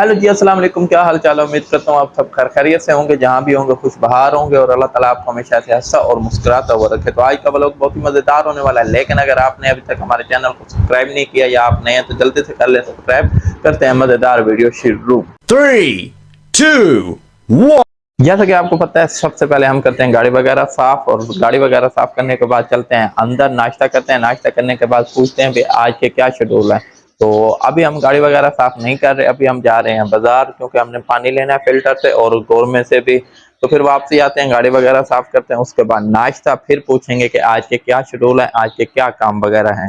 Hello जी, अस्सलाम वालेकुम। क्या हाल चाल है? उम्मीद करता हूँ आप सब खैर खैरियत से होंगे, जहाँ भी होंगे खुश बहार होंगे और अल्लाह ताला आपको हमेशा से हंसता और मुस्कुराता हुआ रखे। तो आज का व्लॉग बहुत ही मज़ेदार होने वाला है, लेकिन अगर आपने अभी तक हमारे चैनल को सब्सक्राइब नहीं किया या आप नए हैं तो जल्दी से कर लें सब्सक्राइब। करते हैं मज़ेदार वीडियो शुरू। 3, 2, 1। जैसा कि आपको पता है, सबसे पहले हम करते हैं गाड़ी वगैरह साफ, और गाड़ी वगैरह साफ करने के बाद चलते हैं अंदर, नाश्ता करते हैं। नाश्ता करने के बाद पूछते हैं कि आज के क्या शेड्यूल है। तो अभी हम गाड़ी वगैरह साफ नहीं कर रहे, अभी हम जा रहे हैं बाजार, क्योंकि हमने पानी लेना है फिल्टर से और गोरमे से भी। तो फिर वापसी आते हैं, गाड़ी वगैरह साफ करते हैं, उसके बाद नाश्ता, फिर पूछेंगे कि आज के क्या शेड्यूल है, आज के क्या काम वगैरह हैं।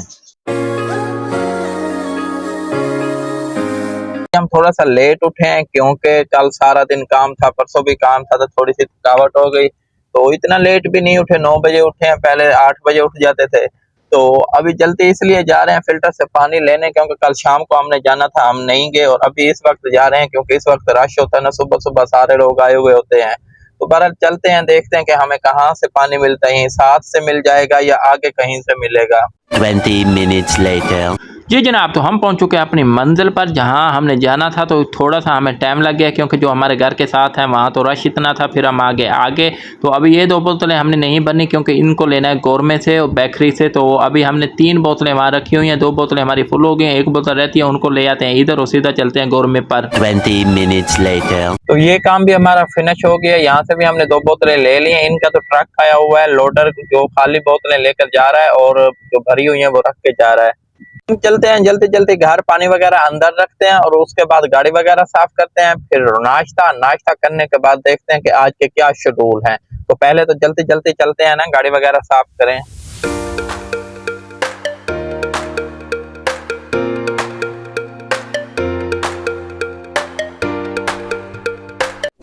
हम थोड़ा सा लेट उठे हैं क्योंकि कल सारा दिन काम था, परसों भी काम था, तो थोड़ी सी थकावट हो गई। तो इतना लेट भी नहीं उठे, 9 बजे उठे हैं, पहले 8 बजे उठ जाते थे। तो अभी जल्दी इसलिए जा रहे हैं फिल्टर से पानी लेने, क्योंकि कल शाम को हमने जाना था, हम नहीं गए। और अभी इस वक्त जा रहे हैं क्योंकि इस वक्त रश होता है ना, सुबह सुबह सारे लोग आए हुए होते हैं। तो बहरहाल चलते हैं, देखते हैं कि हमें कहाँ से पानी मिलता है, साथ से मिल जाएगा या आगे कहीं से मिलेगा। 20 minutes later. जी जनाब, तो हम पहुंच चुके हैं अपनी मंजिल पर जहां हमने जाना था। तो थोड़ा सा हमें टाइम लग गया क्योंकि जो हमारे घर के साथ है वहां तो रश इतना था। फिर हम आगे तो अभी ये 2 बोतलें हमने नहीं भरनी क्योंकि इनको लेना है गोरमे से और बेकरी से। तो अभी हमने 3 बोतलें वहां रखी हुई हैं, 2 बोतलें हमारी फुल हो गई हैं, 1 बोतल रहती है, उनको ले आते हैं इधर और सीधा चलते हैं गोरमे पर। 20 minutes later. तो ये काम भी हमारा फिनिश हो गया। यहाँ से भी हमने 2 बोतलें ले ली हैं। इनका तो ट्रक आया हुआ है, लोडर जो खाली बोतलें लेकर जा रहा है और जो भरी हुई है वो रख के जा रहा है। हम चलते हैं जल्दी जल्दी घर, पानी वगैरह अंदर रखते हैं और उसके बाद गाड़ी वगैरह साफ करते हैं। फिर नाश्ता करने के बाद देखते हैं कि आज के क्या शेड्यूल है। तो पहले तो जल्दी जल्दी चलते हैं ना, गाड़ी वगैरह साफ करें।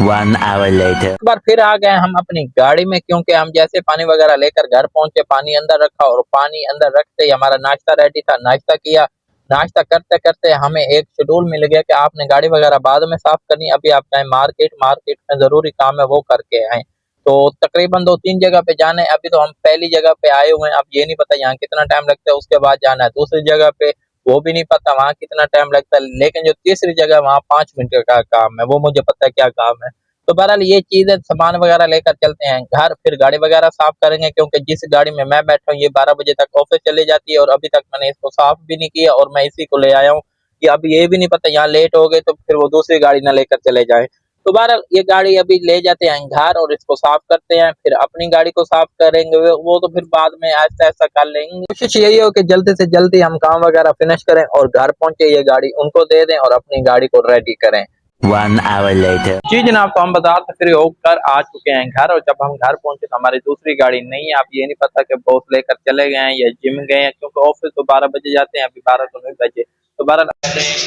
1 hour later. एक बार फिर आ गए हम अपनी गाड़ी में, क्योंकि हम जैसे पानी वगैरह लेकर घर पहुंचे, पानी अंदर रखा और पानी अंदर रखते ही हमारा नाश्ता रेडी था। नाश्ता किया, नाश्ता करते करते हमें एक शेड्यूल मिल गया कि आपने गाड़ी वगैरह बाद में साफ करनी, अभी आप जाए मार्केट, मार्केट में जरूरी काम है वो करके आए। तो तकरीबन 2-3 जगह पे जाने, अभी तो हम पहली जगह पे आए हुए हैं, अब ये नहीं पता यहाँ कितना टाइम लगता है। उसके बाद जाना है दूसरी जगह पे, वो भी नहीं पता वहाँ कितना टाइम लगता है। लेकिन जो तीसरी जगह वहाँ 5 मिनट का काम है, वो मुझे पता है क्या काम है। तो बहरहाल ये चीज़ है, सामान वगैरह लेकर चलते हैं घर, फिर गाड़ी वगैरह साफ करेंगे, क्योंकि जिस गाड़ी में मैं बैठा हूँ ये 12 बजे तक ऑफिस चली जाती है और अभी तक मैंने इसको साफ भी नहीं किया और मैं इसी को ले आया हूँ कि अभी ये भी नहीं पता यहाँ लेट हो गए तो फिर वो दूसरी गाड़ी ना लेकर चले जाएं। तो बहरहाल ये गाड़ी अभी ले जाते हैं घर और इसको साफ करते हैं, फिर अपनी गाड़ी को साफ करेंगे, वो तो फिर बाद में ऐसा ऐसा कर लेंगे। कोशिश यही हो कि जल्दी से जल्दी हम काम वगैरह फिनिश करें और घर पहुंचे ये गाड़ी उनको दे दें और अपनी गाड़ी को रेडी करें। 1 hour later. जी जनाब, तो हम बाजार से फ्री होकर आ चुके हैं घर, और जब हम घर पहुंचे तो हमारी दूसरी गाड़ी नहीं है। अब ये नहीं पता कि बॉस लेकर चले गए हैं या जिम गए हैं, क्योंकि ऑफिस तो 12 बजे जाते हैं, अभी 12 तो नहीं बजे। तो 12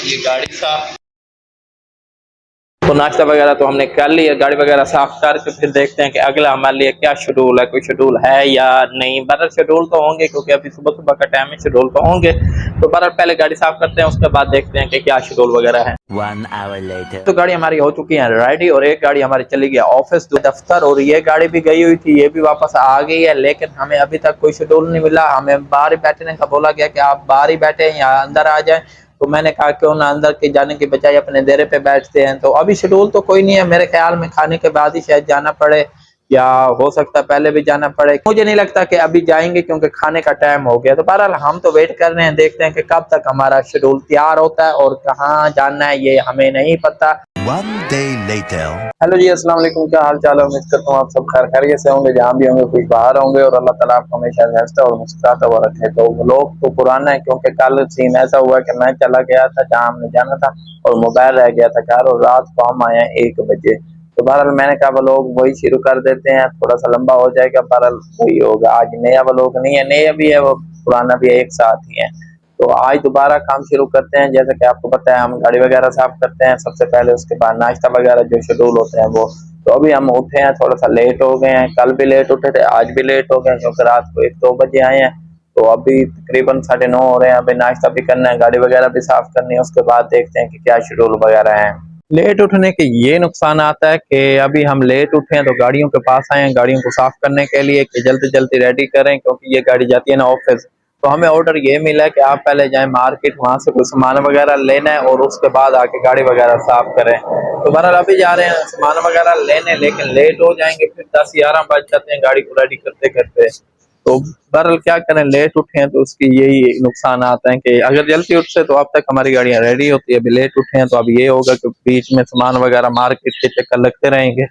ये गाड़ी साफ, तो नाश्ता वगैरह तो हमने कर लिया, गाड़ी वगैरह साफ करके फिर देखते हैं कि अगला हमारे लिए क्या शेड्यूल है, कोई शेड्यूल है या नहीं। बहरहाल शेड्यूल तो होंगे क्योंकि अभी सुबह सुबह का टाइम है, शेड्यूल तो होंगे। तो बहरहाल पहले गाड़ी साफ करते हैं, उसके बाद देखते हैं कि क्या शेड्यूल वगैरह है। 1 hour later. तो गाड़ी हमारी हो चुकी है रेडी, और एक गाड़ी हमारी चली गई ऑफिस दफ्तर, और ये गाड़ी भी गई हुई थी, ये भी वापस आ गई है। लेकिन हमें अभी तक कोई शेड्यूल नहीं मिला। हमें बाहर ही बैठने का बोला गया कि आप बाहर ही बैठे या अंदर आ जाएं। तो मैंने कहा क्यों ना अंदर के जाने के बजाय अपने डेरे पे बैठते हैं। तो अभी शेड्यूल तो कोई नहीं है, मेरे ख्याल में खाने के बाद ही शायद जाना पड़े, या हो सकता है पहले भी जाना पड़े। मुझे नहीं लगता कि अभी जाएंगे क्योंकि खाने का टाइम हो गया। तो बहरहाल हम तो वेट कर रहे हैं, देखते हैं कि कब तक हमारा शेड्यूल तैयार होता है और कहाँ जाना है ये हमें नहीं पता। 1 day later. हेलो जी, अस्सलाम वालेकुम। क्या हाल चाल है? उम्मीद करता हूँ आप सब खैर खैरियत से होंगे, जहाँ भी होंगे खुश बहार होंगे और अल्लाह ताला आपको हमेशा हंसता और मुस्कुराता हुआ रखे। तो व्लॉग तो पुराना है क्योंकि कल सीन ऐसा हुआ कि मैं चला गया था जहाँ हमने जाना था और मोबाइल रह गया था घर, और रात को हम आए हैं 1 बजे। तो बहरहाल मैंने कहा व्लॉग वही शुरू कर देते हैं, थोड़ा सा लंबा हो जाएगा। बहरहाल वही होगा, आज नया व्लॉग नहीं है, नया भी है वो पुराना भी है, एक साथ ही है। तो आज दोबारा काम शुरू करते हैं। जैसा कि आपको पता है हम गाड़ी वगैरह साफ करते हैं सबसे पहले, उसके बाद नाश्ता वगैरह जो शेड्यूल होते हैं वो। तो अभी हम उठे हैं, थोड़ा सा लेट हो गए हैं, कल भी लेट उठे थे, आज भी लेट हो गए क्योंकि रात को 1-2 बजे आए हैं। तो अभी तकरीबन 9:30 हो रहे हैं। अभी नाश्ता भी करना है, गाड़ी वगैरह भी साफ करनी है, उसके बाद देखते हैं कि क्या शेड्यूल वगैरह है। लेट उठने के ये नुकसान आता है कि अभी हम लेट उठे हैं तो गाड़ियों के पास आए हैं गाड़ियों को साफ करने के लिए कि जल्दी जल्दी रेडी करें, क्योंकि ये गाड़ी जाती है ना ऑफिस। तो हमें ऑर्डर ये मिला कि आप पहले जाएं मार्केट, वहां से कुछ सामान वगैरह लेना है और उसके बाद आके गाड़ी वगैरह साफ करें। तो बहरहाल अभी जा रहे हैं सामान वगैरह लेने, लेकिन लेट हो जाएंगे, फिर 10-11 बज जाते हैं गाड़ी को रेडी करते करते। तो बहरहाल क्या करें, लेट उठे हैं तो उसकी यही नुकसान आते हैं कि अगर जल्दी उठते तो अब तक हमारी गाड़ियां रेडी होती है, अभी लेट उठे हैं तो अब ये होगा कि बीच में सामान वगैरह मार्केट के चक्कर लगते रहेंगे।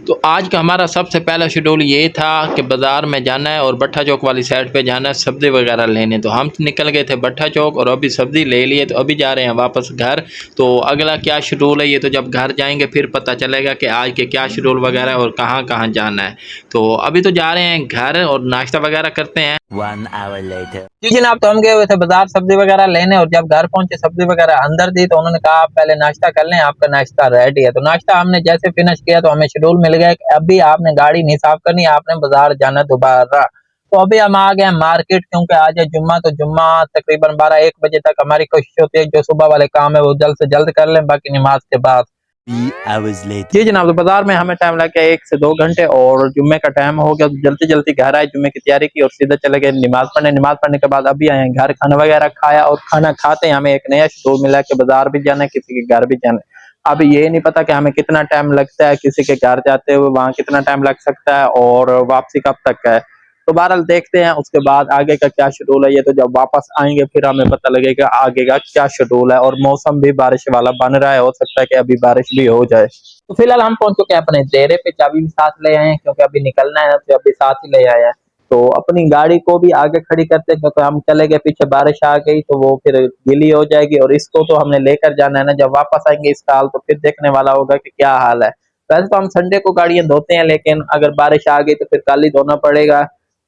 तो आज का हमारा सबसे पहला शेड्यूल ये था कि बाज़ार में जाना है और भट्टा चौक वाली साइड पे जाना है सब्ज़ी वगैरह लेने। तो हम निकल गए थे भट्टा चौक और अभी सब्ज़ी ले लिए, तो अभी जा रहे हैं वापस घर। तो अगला क्या शेड्यूल है ये तो जब घर जाएंगे फिर पता चलेगा कि आज के क्या शेड्यूल वगैरह है और कहाँ कहाँ जाना है। तो अभी तो जा रहे हैं घर और नाश्ता वगैरह करते हैं। 1 hour later. जी जनाब, तो हम गए हुए थे बाजार सब्जी वगैरह लेने और जब घर पहुंचे सब्जी वगैरह अंदर दी तो उन्होंने कहा आप पहले नाश्ता कर लें, आपका नाश्ता रेडी है। तो नाश्ता हमने जैसे फिनिश किया तो हमें शेड्यूल मिल गया कि अभी आपने गाड़ी नहीं साफ करनी, आपने बाजार जाना दोबारा। तो अभी हम आ गए मार्केट, क्योंकि आज है जुम्मा, तो जुम्मा तकरीबन 12-1 बजे तक हमारी कोशिश होती है जो सुबह वाले काम है वो जल्द से जल्द कर लें, बाकी नमाज के बाद। 3 hours later. जी जनाब, तो बाजार में हमें टाइम लग गया 1 से 2 घंटे और जुम्मे का टाइम हो गया, तो जल्दी जल्दी घर आए, जुम्मे की तैयारी की और सीधे चले गए नमाज पढ़ने। नमाज पढ़ने के बाद अभी आए हैं घर, खाना वगैरह खाया और खाना खाते हैं हमें एक नया शेड्यूल मिला कि बाजार भी जाना है, किसी के घर भी जाना है। अभी ये नहीं पता कि हमें कितना टाइम लगता है, किसी के घर जाते हुए वहां कितना टाइम लग सकता है और वापसी कब तक है। तो बहरहाल देखते हैं उसके बाद आगे का क्या शेड्यूल है, ये तो जब वापस आएंगे फिर हमें पता लगेगा आगे का क्या शेड्यूल है। और मौसम भी बारिश वाला बन रहा है, हो सकता है कि अभी बारिश भी हो जाए। तो फिलहाल हम पहुंच चुके हैं अपने डेरे पे, चाबी भी साथ ले आए हैं क्योंकि अभी निकलना है तो अभी साथ ही ले आए हैं। तो अपनी गाड़ी को भी आगे खड़ी करते हैं क्योंकि हम चले गए पीछे बारिश आ गई तो वो फिर गीली हो जाएगी और इसको तो हमने लेकर जाना है ना, जब वापस आएंगे इस साल तो फिर देखने वाला होगा कि क्या हाल है। वैसे तो हम संडे को गाड़ियां धोते हैं, लेकिन अगर बारिश आ गई तो फिर कल ही धोना पड़ेगा।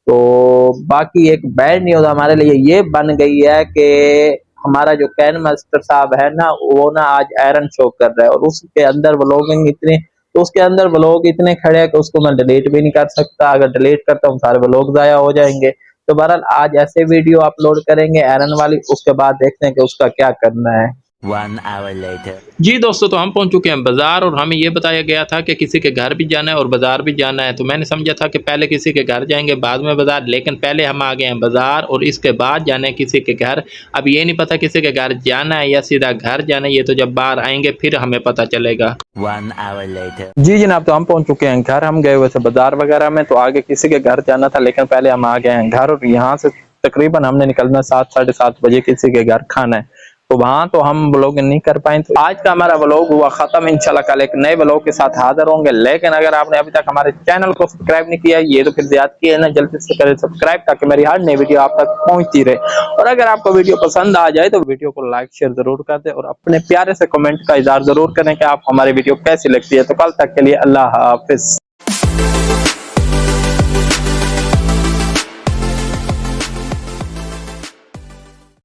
तो बाकी एक बैड न्यूज हमारे लिए ये बन गई है कि हमारा जो कैन मास्टर साहब है ना, वो ना आज आयरन शो कर रहा है और उसके अंदर व्लॉगिंग इतनी, तो उसके अंदर व्लॉग इतने खड़े हैं कि उसको मैं डिलीट भी नहीं कर सकता। अगर डिलीट करता हूँ सारे व्लॉग जाया हो जाएंगे। तो बहरहाल आज ऐसे वीडियो अपलोड करेंगे आयरन वाली, उसके बाद देखते हैं कि उसका क्या करना है। 1 hour later. जी दोस्तों, तो हम पहुंच चुके हैं बाज़ार और हमें ये बताया गया था कि किसी के घर भी जाना है और बाज़ार भी जाना है। तो मैंने समझा था कि पहले किसी के घर जाएंगे बाद में बाज़ार, लेकिन पहले हम आ गए हैं बाज़ार और इसके बाद जाने किसी के घर। अब ये नहीं पता किसी के घर जाना है या सीधा घर जाना है, ये तो जब बाहर आएंगे फिर हमें पता चलेगा। 1 hour later. जी जनाब, तो हम पहुंच चुके हैं घर। हम गए हुए थे बाजार वगैरह में, तो आगे किसी के घर जाना था लेकिन पहले हम आ गए हैं घर और यहाँ से तकरीबन हमने निकलना 7-7:30 बजे किसी के घर खाना है। तो वहां तो हम व्लॉग नहीं कर पाए। तो आज का हमारा व्लॉग हुआ खत्म। इंशाल्लाह कल एक नए व्लॉग के साथ हाजिर होंगे। लेकिन अगर आपने अभी तक हमारे चैनल को सब्सक्राइब नहीं किया ये तो फिर याद किया ना, जल्दी से करें सब्सक्राइब ताकि मेरी हर नई वीडियो आप तक पहुंचती रहे। और अगर आपको वीडियो पसंद आ जाए तो वीडियो को लाइक शेयर जरूर कर दे और अपने प्यारे से कमेंट का इज़हार जरूर करें कि आप हमारी वीडियो कैसी लगती है। तो कल तक के लिए अल्लाह हाफिज।